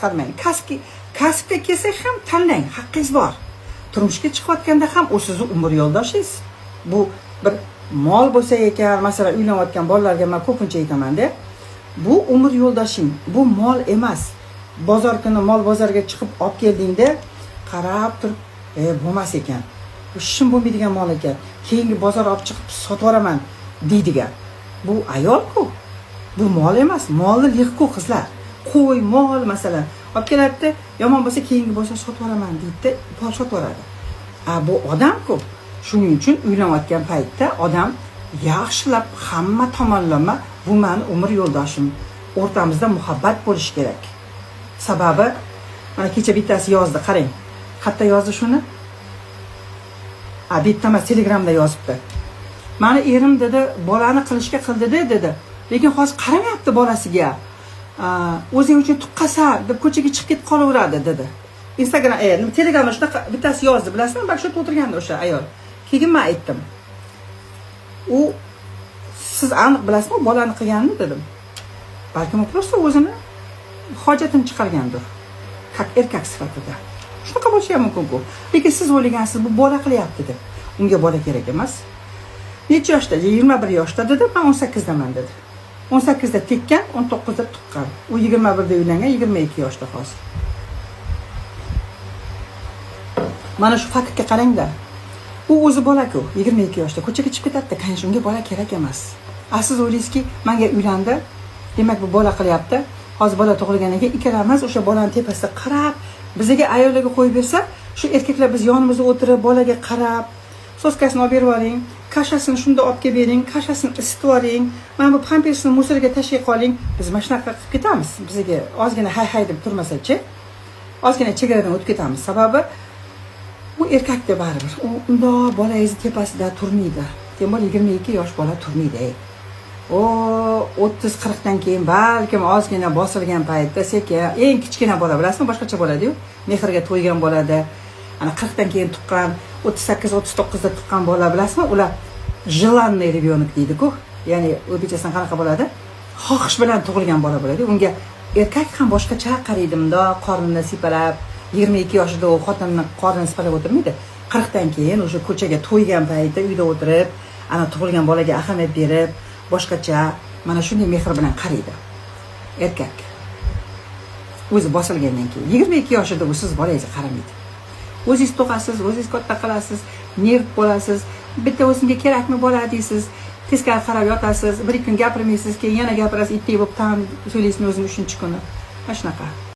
Qarmang, kasbga kelsak ham tanlang, haqqingiz bor. Turmushga chiqayotganda ham u sizning umr yo'ldoshingiz. Bu bir mol bo'lsa ekan, masalan, uylanayotgan bolalarga men ko'pincha aytaman-da, bu umr yo'ldoshing, bu mol emas. Bozor kuni mol bozorga chiqib olib keldingda, qarab turib, bo'lmas ekan. Bu ishim bo'lmaydigan mol ekan. Keyingi bozor olib chiqib sotib yuboraman deydigan. Bu ayol-ku. Bu mol emas, molni liq-ku qizlar. Qo'y, mol masalan, olib keladi, yomon bo'lsa keyingi bo'lsa sotib yuboraman deydi, pul sotib yuboradi. Bu odam-ku. Shuning uchun uylanayotgan paytda odam yaxshilab hamma tomonlama bu meni umr yo'ldoshim, o'rtamizda muhabbat bo'lishi kerak. Sababi mana kecha bittasi yozdi, qarang. Qayerda yozdi shuni? Bitta emas, Telegramda yozibdi. Meni erim dedi, bolani qilishga qildi dedi. Lekin hozir qaramayapti bolasiga. O'zing uchun tuqqasan deb ko'chaga chiqib ketib qolaveradi dedi. Instagram, Telegramda shunaqa bittasi yozdi, bilasizmi? Bak shu o'tirganda o'sha ayol. Keyin men aytdim. U siz aniq bilasizmi bolani qilganini dedim. Balkim просто o'zini hojatini chiqargandir. Как erkak sifatida. Shunaqa bo'lishi ham mumkin-ku. Lekin siz o'ylagansiz bu bola qilyapti deb. Unga bola kerak emas. Necha yoshda? 21 yoshda dedi, men 18 daman dedi. 18 da tekkan, 19 da tuqqan. U 21 da uylangan, 22 yoshda hozir. Mana shu faktga qarangda. U o'zi bola-ku, 22 yoshda ko'chaga chiqib ketadi, qancha unga bola kerak emas. Siz o'ylaysizki, menga uylandi, demak bu bola qilyapti. Hozir bola tug'ilganiga ikkalamiz o'sha bolani tepasida qarab, bizga ayollarga qo'yib bersa, shu erkaklar biz yonimizda o'tirib, bolaga qarab, soskasini olib berib oling, kashasini shunda olib kelib bering, kashasini isitib oling, mana bu pampersni musorga tashlay qoling. Biz mana shunaqa qilib ketamiz. Bizga ozgina hay deb turmasa-chi, ozgina chegaradan o'tib ketamiz. Sababi bu erkakda baribir. U unda bolangiz tepasida turmaydi. Demak 22 yosh bola turmaydi. 30-40 dan keyin balkim ozgina bosilgan paytda sekin, eng kichkina bola bilasizmi, boshqacha bo'ladi-yu. Mehrga to'ygan bo'ladi. Ana 40 dan keyin tuqqan, 38-39 da tuqqan bola bilasizmi? Ular желанный ребенок deydi-ku. Ya'ni o'zbekchasidan qanaqa bo'ladi? Xohish bilan tug'ilgan bola bo'ladi. Unga erkak ham boshqacha qaraydi, bunda qornini sipalab, 22 yoshida u xotinning qornini sipalab o'tirmaydi. 40 dan keyin o'sha ko'chaga to'ygan paytda uyda o'tirib, ana tug'ilgan bolaga ahamiyat berib, boshqacha mana shunday mehr bilan qaraydi. Erkak o'zi bosilgandan keyin 22 yoshida u siz bolangizga qaramaydi. O'zingiz tug'asiz, o'zingiz katta qilasiz, nerv bo'lasiz, bitta o'zimga kerakmi bola deysiz, teskari qarab yotasiz, bir ikki kun gapirmaysiz, keyin yana gapirasiz, itdek bo'lib tam so'ylaysizmi o'zini 3-chi kuni. Mana shunaqa.